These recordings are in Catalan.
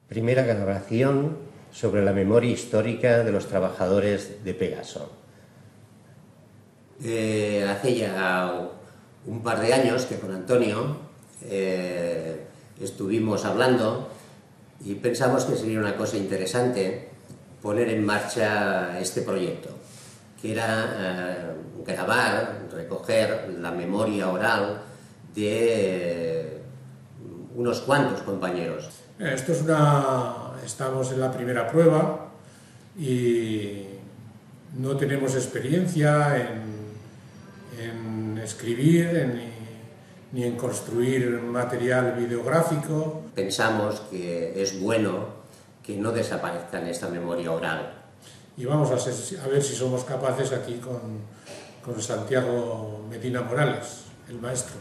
Primera grabación sobre la memoria histórica de los trabajadores de Pegaso. Hace ya un par de años que con Antonio estuvimos hablando y pensamos que sería una cosa interesante poner en marcha este proyecto, que era grabar, recoger la memoria oral de unos cuantos compañeros. Estamos en la primera prueba y no tenemos experiencia en escribir ni en construir material videográfico. Pensamos que es bueno que no desaparezca en esta memoria oral. Y vamos a ver si somos capaces aquí con Santiago Medina Morales, el maestro.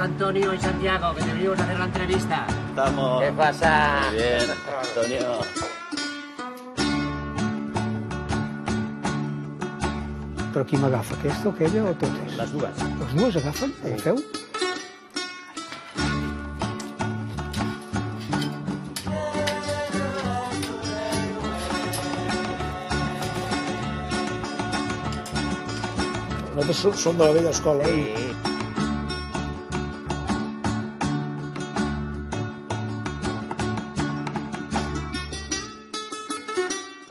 Antonio y Santiago, que deberíamos hacer la entrevista. Estamos. ¿Qué pasa? Muy bien, Antonio. Però qui m'agafa, aquesta o aquella o totes? Les dues. Les dues agafen? Ho feu? Nosaltres som de la vella escola. Sí.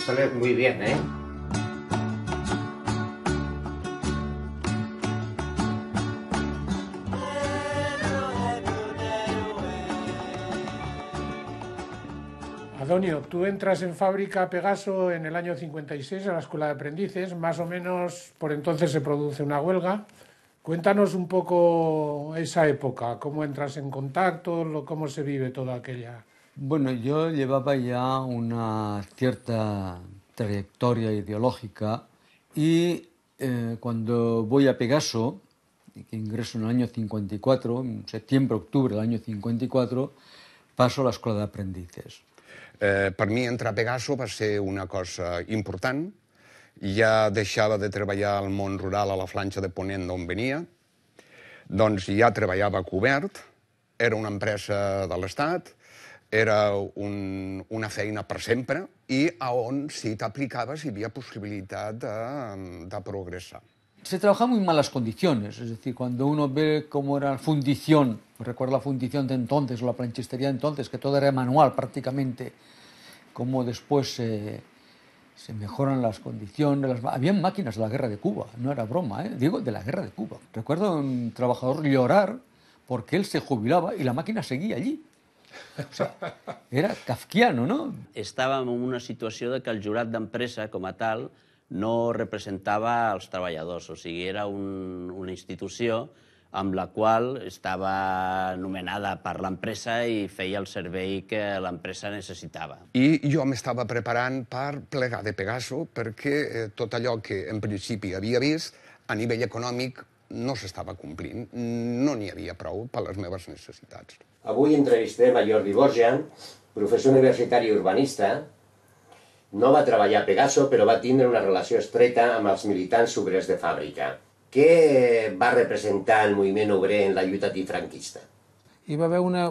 Sale muy bien, ¿eh? Adonio, tú entras en fábrica Pegaso en el año 56 a la Escuela de Aprendices, más o menos por entonces se produce una huelga. Cuéntanos un poco esa época, cómo entras en contacto, cómo se vive toda aquella... Bueno, yo llevaba ya una cierta trayectoria ideológica y cuando voy a Pegaso, que ingreso en el año 54, en septiembre-octubre del año 54, paso a l'Escola d'Aprendices. Per mi entrar a Pegaso va ser una cosa important. Ja deixava de treballar al món rural a la Flanxa de Ponent d'on venia, doncs ja treballava cobert, era una empresa de l'Estat, era una feina per sempre i on si t'aplicaves hi havia possibilitat de progressar. Se trabajaba en muy malas condiciones, es decir, cuando uno ve cómo era la fundición, recuerdo la fundición de entonces o la planchistería de entonces, que todo era manual prácticamente, cómo después se mejoran las condiciones. Había máquinas de la guerra de Cuba, no era broma, digo, de la guerra de Cuba. Recuerdo a un trabajador llorar porque él se jubilaba y la máquina seguía allí. O sea, era kafkiano, no? Estàvem en una situació de que el jurat d'empresa, com a tal, no representava els treballadors. O sigui, era una institució amb la qual estava nomenada per l'empresa i feia el servei que l'empresa necessitava. I jo m'estava preparant per plegar de Pegaso perquè tot allò que en principi havia vist a nivell econòmic no s'estava complint. No n'hi havia prou per les meves necessitats. Avui entrevistem a Jordi Borja, professor universitari i urbanista. No va treballar a Pegaso, però va tindre una relació estreta amb els militants obrers de fàbrica. Què va representar el moviment obrer en la lluita antifranquista? Hi va haver una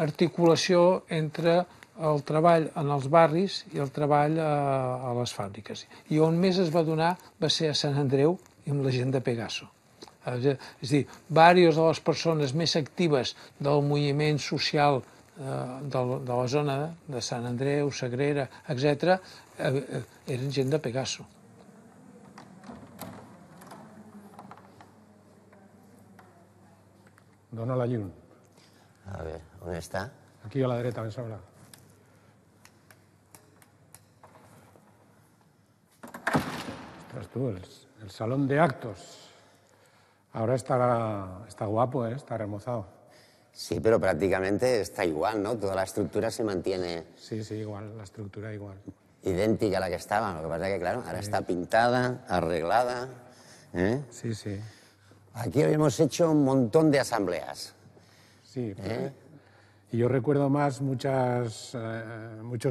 articulació entre el treball en els barris i el treball a les fàbriques. I on més es va donar va ser a Sant Andreu i amb la gent de Pegaso. És a dir, diverses de les persones més actives del moviment social de la zona de Sant Andreu, Sagrera, etc., eren gent de Pegaso. Dona la llum. A ver, on està? Aquí a la dreta, ben sobre. Ostras, tú, el salón de actos. Ahora está guapo, ¿eh? Está remozado. Sí, pero prácticamente está igual, ¿no? Toda la estructura se mantiene Sí, sí, igual, la estructura igual. idéntica a la que estaba. Lo que pasa es que, claro, ahora está pintada, arreglada. ¿Eh? Sí, sí. Aquí habíamos hecho un montón de asambleas. Sí, y yo recuerdo más muchos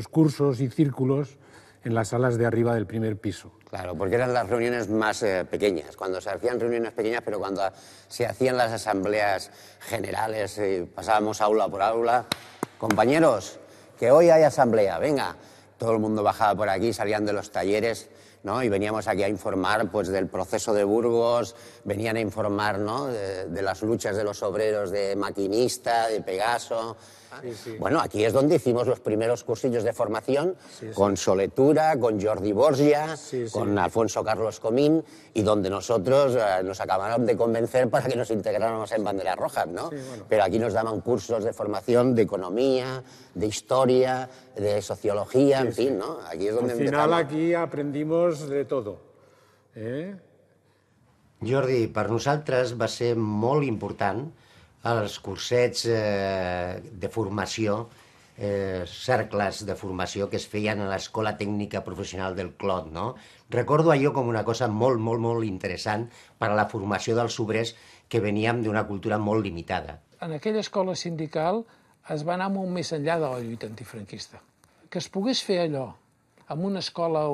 cursos y círculos en las salas de arriba del primer piso. Claro, porque eran las reuniones más pequeñas, cuando se hacían reuniones pequeñas, pero cuando se hacían las asambleas generales, pasábamos aula por aula. Compañeros, que hoy hay asamblea, venga. Todo el mundo bajaba por aquí, salían de los talleres, ¿no? Y veníamos aquí a informar pues, del proceso de Burgos, venían a informar, ¿no? de las luchas de los obreros de Maquinista, de Pegaso. Sí, sí. Bueno, aquí es donde hicimos los primeros cursillos de formación, con Soletura, con Jordi Borgia, con Alfonso Carlos Comín, y donde nosotros nos acabaron de convencer para que nos integráramos en Banderas Rojas, ¿no? Sí, bueno. Pero aquí nos daban cursos de formación de economía, de historia, de sociología, en fin, ¿no? Aquí es donde Al final empezamos. aquí aprendimos de todo. Jordi, per nosaltres va ser molt important els cursets de formació, cercles de formació que es feien a l'Escola Tècnica Professional del Clot, no? Recordo allò com una cosa molt, molt, molt interessant per a la formació dels obrers que veníem d'una cultura molt limitada. En aquella escola sindical es va anar molt més enllà de la lluita antifranquista. Que es pogués fer allò en una escola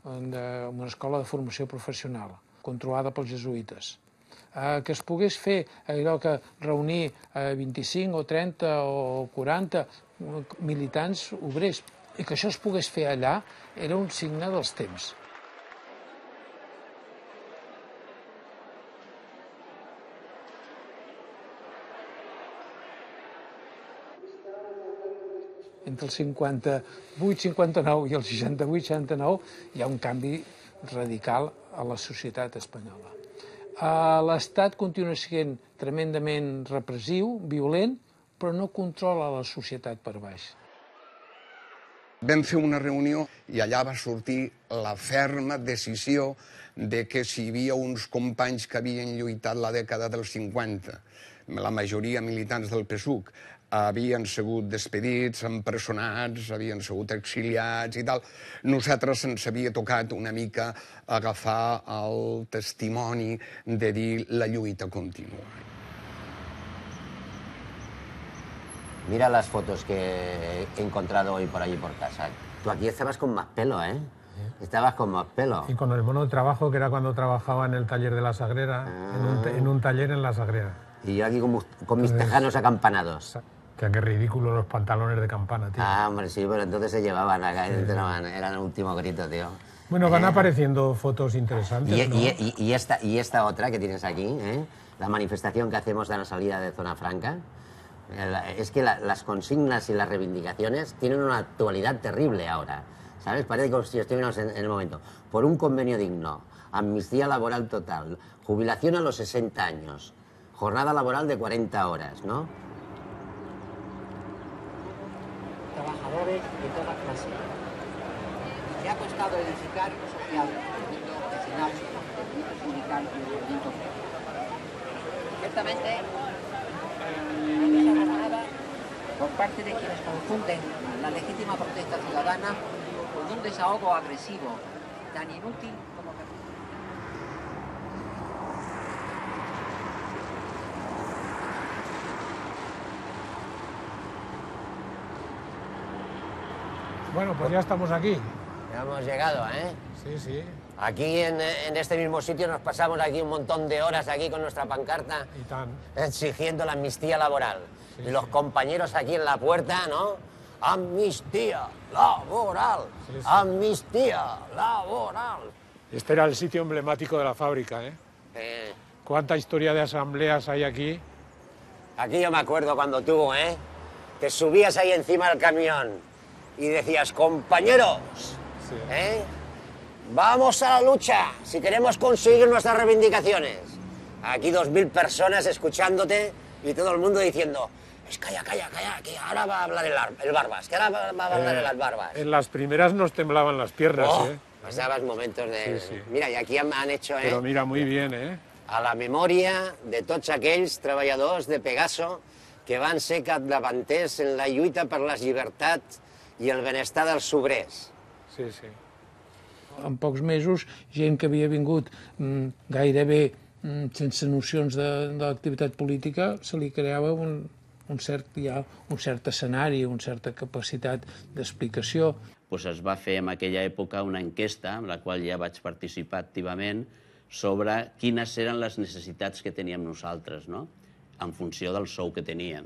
de formació professional, controlada pels jesuïtes, que es pogués fer allò que reunir 25 o 30 o 40 militants obrers, i que això es pogués fer allà, era un signe dels temps. Entre el 58-59 i el 68-69 hi ha un canvi radical a la societat espanyola. L'Estat continua sent tremendament repressiu, violent, però no controla la societat per baix. Vam fer una reunió i allà va sortir la ferma decisió de que si hi havia uns companys que havien lluitat la dècada dels 50, la majoria militants del PSUC, havien sigut despedits, empresonats, havien sigut exiliats i tal. Nosaltres ens havia tocat una mica agafar el testimoni de dir la lluita continua. Mira las fotos que he encontrado hoy por allí por casa. Tú aquí estabas con más pelo, ¿eh? Estabas con más pelo. Y con el mono de trabajo, que era cuando trabajaba en el taller de la Sagrera, en un taller en la Sagrera. Y yo aquí con mis tejanos acampanados. Qué ridículo los pantalones de campana, tío. Ah, hombre, sí, pero entonces se llevaban acá, eran el último grito, tío. Bueno, van apareciendo fotos interesantes, ¿no? Y esta otra que tienes aquí, la manifestación que hacemos de la salida de Zona Franca, es que las consignas y las reivindicaciones tienen una actualidad terrible ahora, ¿sabes? Parece que si estuviéramos en el momento. Por un convenio digno, amnistía laboral total, jubilación a los 60 años, jornada laboral de 40 horas, ¿no? Trabajadores de toda clase. Le ha costado edificar lo social, el movimiento vecinal, el movimiento sindical y el movimiento obrero. Ciertamente, hay esa jornada por parte de quienes confunden la legítima protesta ciudadana con un desahogo agresivo, tan inútil como pernicioso. Bueno, pues ya estamos aquí. Ya hemos llegado, ¿eh? Sí, sí. Aquí en este mismo sitio nos pasamos aquí un montón de horas aquí con nuestra pancarta Y tan. exigiendo la amnistía laboral. Y los compañeros aquí en la puerta, ¿no? Amnistía laboral, amnistía laboral. Este era el sitio emblemático de la fábrica, ¿eh? ¿Cuánta historia de asambleas hay aquí? Aquí yo me acuerdo cuando tú, te subías ahí encima del camión y decías, compañeros, vamos a la lucha si queremos conseguir nuestras reivindicaciones. Aquí 2000 personas escuchándote y todo el mundo diciendo, calla, que ahora va a hablar el Barbas, que ahora va a hablar el Barbas. En las primeras nos temblaban las piernas, Pasabas momentos de... Sí. Mira, y aquí han hecho... Pero mira, muy bien, a la memòria de tots aquells treballadors de Pegaso que van ser capdavanters en la lluita per les llibertats i el benestar dels obrers. Sí. En pocs mesos, gent que havia vingut gairebé sense nocions de l'activitat política, se li creava un cert escenari, una certa capacitat d'explicació. Es va fer en aquella època una enquesta, en la qual ja vaig participar activament, sobre quines eren les necessitats que teníem nosaltres, no? En funció del sou que teníem.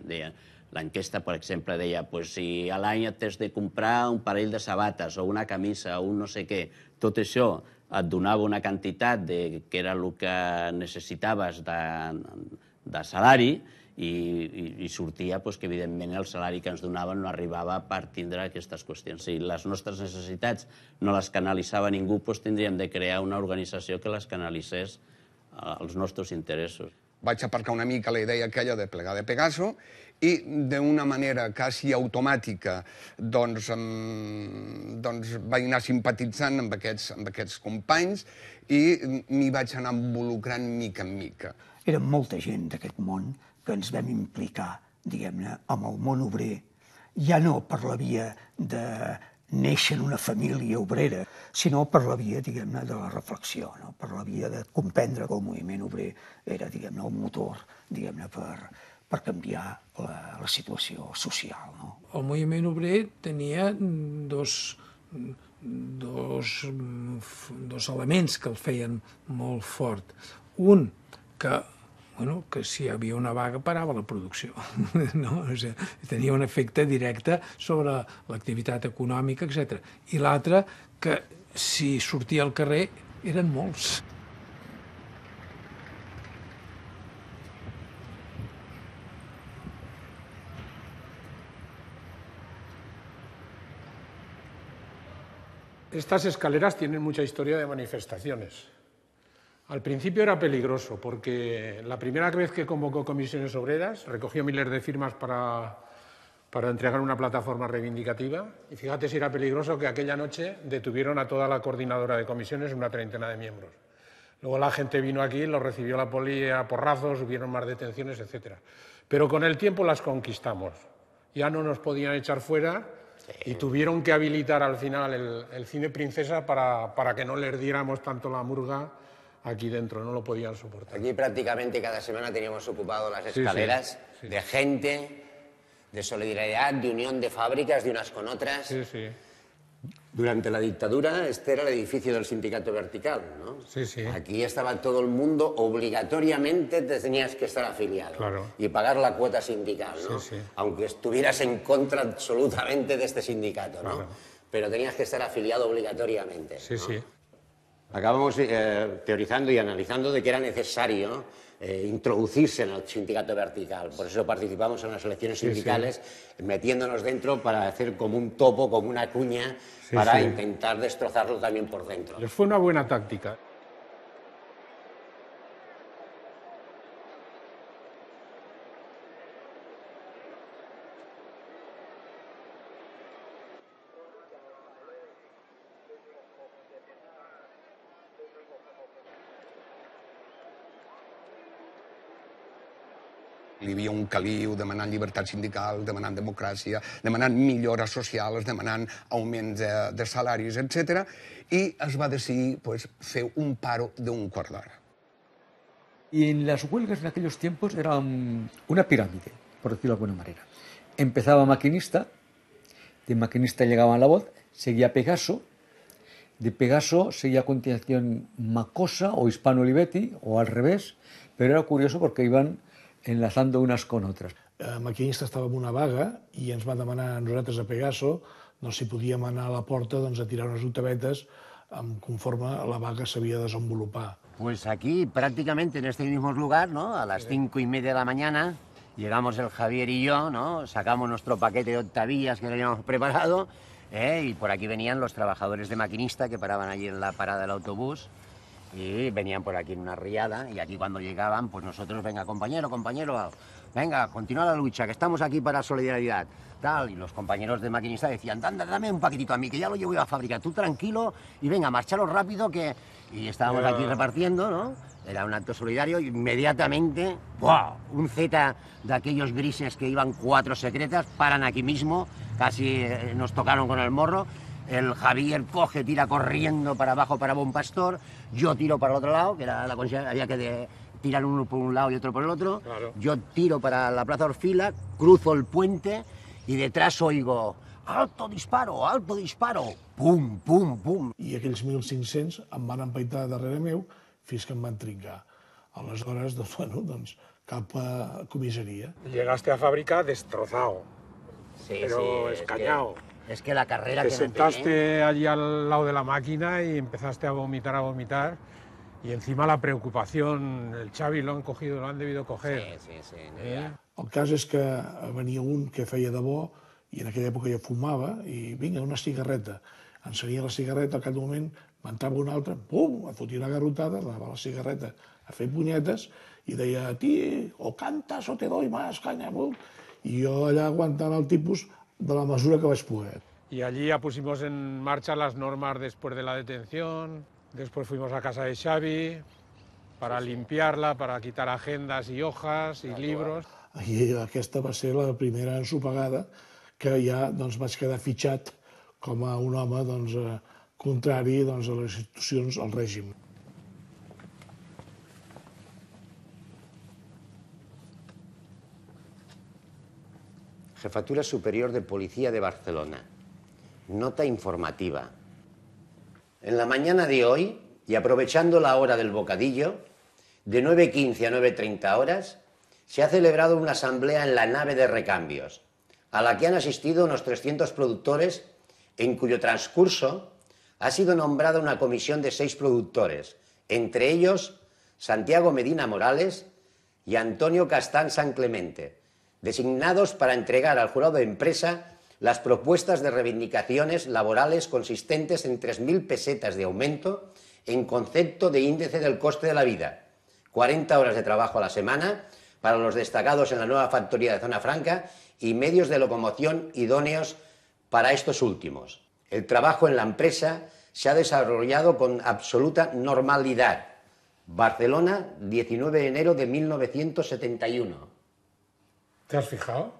L'enquesta, per exemple, deia si a l'any et has de comprar un parell de sabates o una camisa o un no sé què, tot això et donava una quantitat que era el que necessitaves de salari i sortia que, evidentment, el salari que ens donaven no arribava per tindre aquestes qüestions. Si les nostres necessitats no les canalitzava ningú, tindríem de crear una organització que les canalitzés als nostres interessos. Vaig aparcar una mica la idea aquella de plegar de Pegaso i d'una manera quasi automàtica vaig anar simpatitzant amb aquests companys i m'hi vaig anar involucrant mica en mica. Era molta gent d'aquest món que ens vam implicar, diguem-ne, amb el món obrer, ja no per la via de néixer en una família obrera, sinó per la via, diguem-ne, de la reflexió, per la via de comprendre que el moviment obrer era, diguem-ne, el motor, diguem-ne, per canviar la situació social. El moviment obrer tenia dos elements que el feien molt fort. Un, que si hi havia una vaga parava la producció. Tenia un efecte directe sobre l'activitat econòmica, etc. I l'altre, que si sortia al carrer eren molts. Estas escaleras tienen mucha historia de manifestaciones. Al principio era peligroso porque la primera vez que convocó comisiones obreras recogió miles de firmas para entregar una plataforma reivindicativa y fíjate si era peligroso que aquella noche detuvieron a toda la coordinadora de comisiones, una 30 de miembros. Luego la gente vino aquí, lo recibió la poli a porrazos, hubieron más detenciones, etc. Pero con el tiempo las conquistamos. Ya no nos podían echar fuera y tuvieron que habilitar al final el cine princesa para que no les diéramos tanto la murga aquí dentro, no lo podían soportar. Aquí prácticamente cada semana teníamos ocupado las escaleras de gente, de solidaridad, de unión de fábricas de unas con otras. Sí. Durante la dictadura este era el edificio del sindicato vertical, ¿no? Sí. Aquí estaba todo el mundo, obligatoriamente tenías que estar afiliado y pagar la cuota sindical, ¿no? Sí. Aunque estuvieras en contra absolutamente de este sindicato, ¿no? Pero tenías que estar afiliado obligatoriamente, ¿no? Sí. Acabamos teorizando y analizando de que era necesario introducirse en el sindicato vertical. Por eso participamos en las elecciones sindicales, metiéndonos dentro para hacer como un topo, como una cuña, para intentar destrozarlo también por dentro. Les fue una buena táctica. Hi havia un caliu demanant llibertat sindical, demanant democràcia, demanant millores socials, demanant augments de salaris, etc. I es va decidir fer un paro d'un quart d'hora. Y en las huelgas en aquellos tiempos era una pirámide, por decirlo de alguna manera. Empezaba maquinista, de maquinista llegaba a la voz, seguía Pegaso, de Pegaso seguía a continuación Macosa o Hispano Olivetti, o al revés, pero era curioso porque iban enlazando unes con otras. Maquinista estava en una vaga i ens va demanar a nosaltres a Pegaso si podíem anar a la porta a tirar unes octavetes conforme la vaga s'havia de desenvolupar. Pues aquí, prácticamente en este mismo lugar, ¿no? A las 5:30 de la mañana, llegamos el Javier y yo, ¿no? Sacamos nuestro paquete de octavillas que habíamos preparado, y por aquí venían los trabajadores de maquinista que paraban allí en la parada del autobús y venían por aquí en una riada, y aquí cuando llegaban, pues nosotros, venga, compañero, venga, continúa la lucha, que estamos aquí para solidaridad, tal, y los compañeros de maquinista decían, dame un paquetito a mí, que ya lo llevo a fabricar, tú tranquilo, y venga, marcharos rápido, que... Y estábamos aquí repartiendo, ¿no? Era un acto solidario, y inmediatamente, ¡buah!, un Z de aquellos grises que iban 4 secretas, paran aquí mismo, casi nos tocaron con el morro. El Javier coge, tira corriendo para abajo para Bon Pastor, yo tiro para el otro lado, que era la consigna, había que tirar uno por un lado y otro por el otro. Claro. Yo tiro para la Plaza Orfila, cruzo el puente y detrás oigo alto disparo, pum, pum, pum. I aquells 1.500 em van empaitar darrere meu fins que em van trincar. Aleshores, doncs, bueno, doncs, cap a comissaria. Llegaste a fábrica destrozado, Sí, pero sí, escañado. Es que la carrera Te que sentaste allí al lado de la máquina y empezaste a vomitar, y encima la preocupación, el Xavi lo han cogido, lo han debido coger. Sí. El cas és que venia un que feia de bo, i en aquella època ja fumava, i vinga, una cigarreta. Encenia la cigarreta, al cap d'un moment m'entrava un altre, pum, em fotia una garrotada, anava la cigarreta a fer punyetes, i deia, ti, o cantas o te doy más, caña, pum. I jo allà aguantant el tipus de la mesura que vaig poder. Y allí ya pusimos en marcha las normas después de la detención, después fuimos a casa de Xavi para limpiarla, para quitar agendas y hojas y libros. I aquesta va ser la primera ensopegada que ja doncs, vaig quedar fitxat com a un home doncs, contrari doncs, a les institucions, al règim. Jefatura Superior de Policía de Barcelona. Nota informativa. En la mañana de hoy, y aprovechando la hora del bocadillo, de 9:15 a 9:30 horas, se ha celebrado una asamblea en la nave de recambios, a la que han asistido unos 300 productores, en cuyo transcurso ha sido nombrada una comisión de 6 productores, entre ellos Santiago Medina Morales y Antonio Castán San Clemente, designados para entregar al jurado de empresa las propuestas de reivindicaciones laborales consistentes en 3.000 pesetas de aumento en concepto de índice del coste de la vida, 40 horas de trabajo a la semana para los destacados en la nueva factoría de Zona Franca y medios de locomoción idóneos para estos últimos. El trabajo en la empresa se ha desarrollado con absoluta normalidad. Barcelona, 19 de enero de 1971. ¿Te has fijado?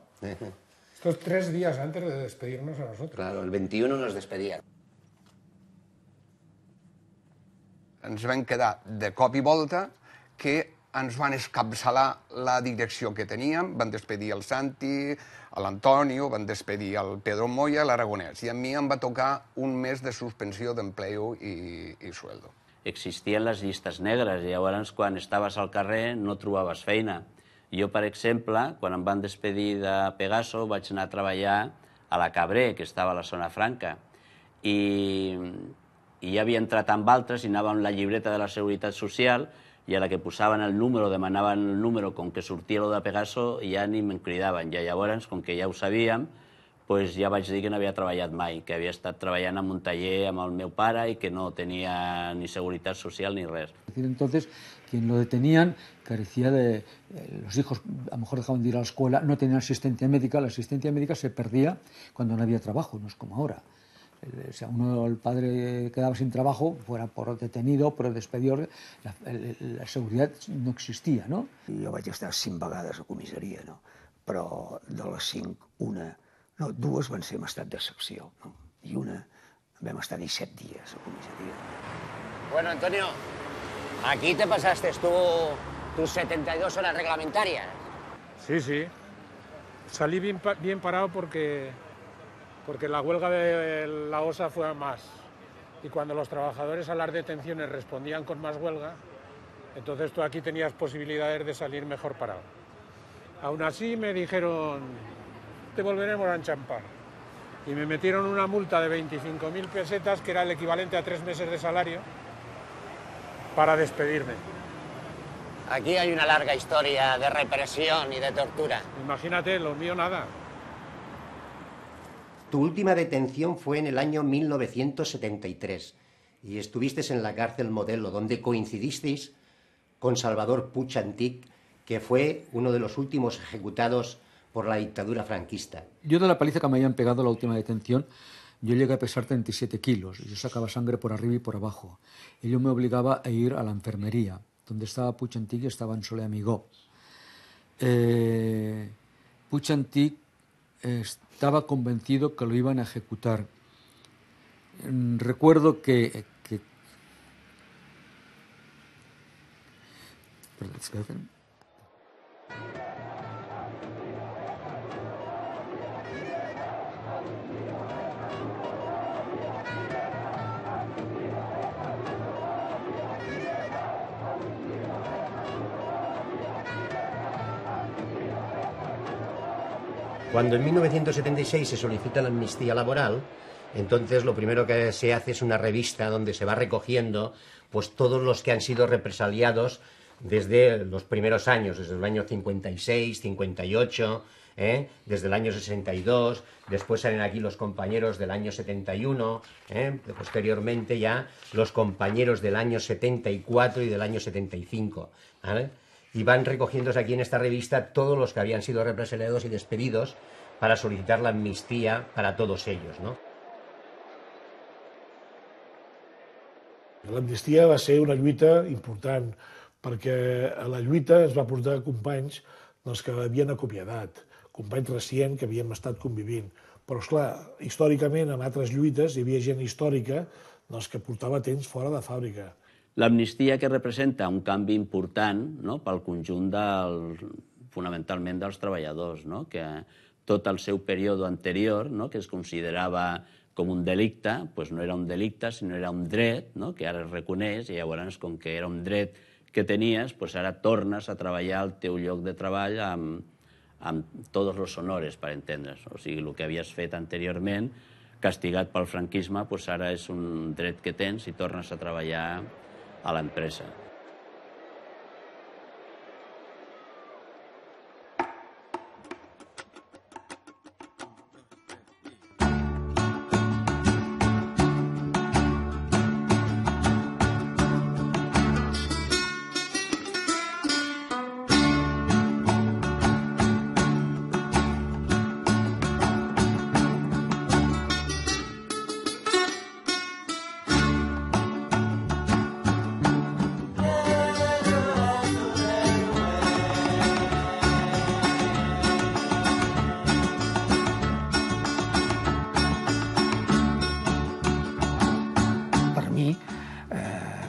Estos 3 días antes de despedirnos a nosotros. Claro, el 21 nos despedían. Ens vam quedar de cop i volta que ens van escapçalar la direcció que teníem, van despedir el Santi, l'Antonio, van despedir el Pedro Moya, l'Aragonès, i a mi em va tocar un mes de suspensió d'empleo i sueldo. Existien les llistes negres i llavors quan estaves al carrer no trobaves feina. Jo, per exemple, quan em van despedir de Pegaso, vaig anar a treballar a la Cabré, que estava a la Zona Franca, i ja havia entrat amb altres i anava amb la llibreta de la Seguretat Social i a la que posaven el número, demanaven el número, com que sortia lo de Pegaso, ja ni me'n cridaven. I llavors, com que ja ho sabíem, doncs ja vaig dir que no havia treballat mai, que havia estat treballant en un taller amb el meu pare i que no tenia ni Seguretat Social ni res. Entonces, quien lo detenían carecía de... los hijos a lo mejor dejaban de ir a la escuela, no tenían asistencia médica, la asistencia médica se perdía cuando no había trabajo, no es como ahora. O sea, el padre quedaba sin trabajo, fuera por detenido, por despedido, la seguridad no existia, no? Jo vaig estar 5 vegades a comissaria, no? Però de les 5, no, 2 van ser en estat d'excepció, no? I una vam estar 17 dies a comissaria. Bueno, Antonio, aquí te pasaste tus 72 horas reglamentarias. Sí. Salí bien parado porque la huelga de la OSA fue a más. Y cuando los trabajadores a las detenciones respondían con más huelga, entonces tú aquí tenías posibilidades de salir mejor parado. Aún así me dijeron, te volveremos a enchampar. Y me metieron una multa de 25.000 pesetas, que era el equivalente a 3 meses de salario. para despedirme. Aquí hay una larga historia de represión y de tortura. Imagínate, lo mío nada. Tu última detención fue en el año 1973 y estuviste en la cárcel Modelo, donde coincidisteis con Salvador Puig Antich, que fue uno de los últimos ejecutados por la dictadura franquista. Yo de la paliza que me habían pegado la última detención, yo llegué a pesar 37 kilos. Yo sacaba sangre por arriba y por abajo. Y yo me obligaba a ir a la enfermería, donde estaba Puig Antich y estaba en Soler Amigó. Puig Antich estaba convencido que lo iban a ejecutar. Recuerdo que Cuando en 1976 se solicita la amnistía laboral, entonces lo primero que se hace es una revista donde se va recogiendo pues todos los que han sido represaliados desde los primeros años, desde el año 56, 58, desde el año 62, después salen aquí los compañeros del año 71, posteriormente ya los compañeros del año 74 y del año 75, ¿vale? Y van recogiéndose aquí en esta revista todos los que habían sido represaliados y despedidos para solicitar la amnistía para todos ellos, ¿no? L'amnistia va ser una lluita important, perquè a la lluita es va portar companys que havien acomiadat, companys recient que havíem estat convivint. Però, esclar, històricament, en altres lluites hi havia gent històrica que portava temps fora de fàbrica. L'amnistia que representa un canvi important, no?, pel conjunt fonamentalment dels treballadors, no?, que tot el seu període anterior, no?, que es considerava com un delicte, doncs no era un delicte, sinó era un dret, no?, que ara es reconeix, i llavors, com que era un dret que tenies, doncs ara tornes a treballar al teu lloc de treball amb tots els honores, per entendre's. O sigui, el que havies fet anteriorment, castigat pel franquisme, doncs ara és un dret que tens i tornes a treballar a l'empresa.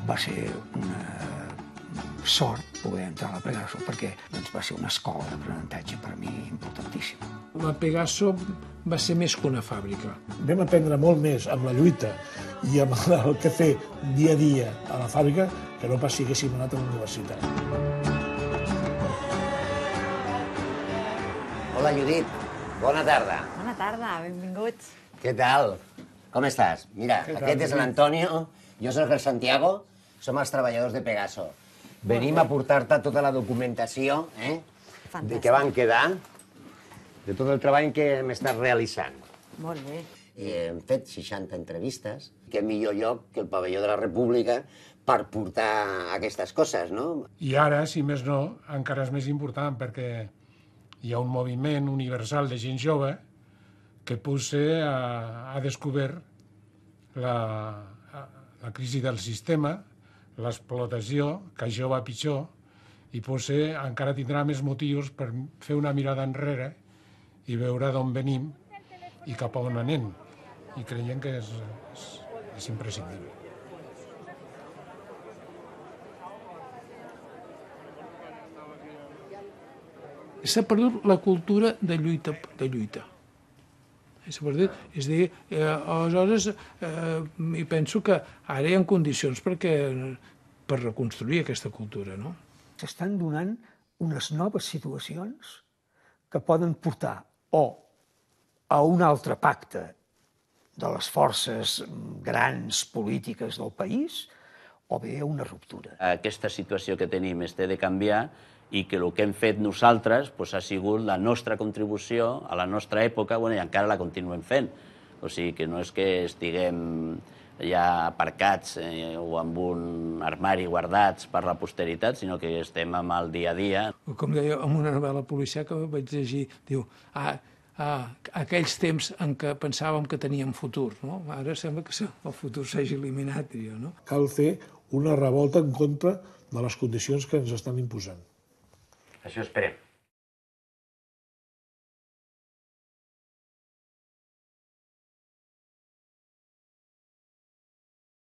Va ser una sort poder entrar a la Pegaso, perquè va ser una escola d'aprenentatge per mi importantíssima. La Pegaso va ser més que una fàbrica. Vam aprendre molt més amb la lluita i amb el que fer dia a dia a la fàbrica que no pas si haguéssim anat a la universitat. Hola, Judit. Bona tarda. Bona tarda, benvinguts. Què tal? Com estàs? Mira, aquest és l'Antonio, jo soc el Santiago, som els treballadors de Pegaso. Venim a portar-te tota la documentació que van quedar, de tot el treball que hem estat realitzant. Molt bé. Hem fet 60 entrevistes. Què millor lloc que el pavelló de la República per portar aquestes coses, no? I ara, si més no, encara és més important, perquè hi ha un moviment universal de gent jove que ha descobert la crisi del sistema, l'explotació, que això va pitjor, i potser encara tindrà més motius per fer una mirada enrere i veure d'on venim i cap a on anem. I creiem que és imprescindible. S'ha perdut la cultura de lluita. És a dir, aleshores, penso que ara hi ha condicions per reconstruir aquesta cultura, no? S'estan donant unes noves situacions que poden portar o a un altre pacte de les forces grans polítiques del país o bé a una ruptura. Aquesta situació que tenim es té de canviar i que el que hem fet nosaltres ha sigut la nostra contribució a la nostra època, i encara la continuem fent. O sigui que no és que estiguem ja aparcats o amb un armari guardats per la posteritat, sinó que estem amb el dia a dia. Com deia, en una novel·la policial que vaig llegir, diu, aquells temps en què pensàvem que teníem futur, no? Ara sembla que el futur s'hagi eliminat, diria, no? Cal fer una revolta en contra de les condicions que ens estan imposant. Això esperem.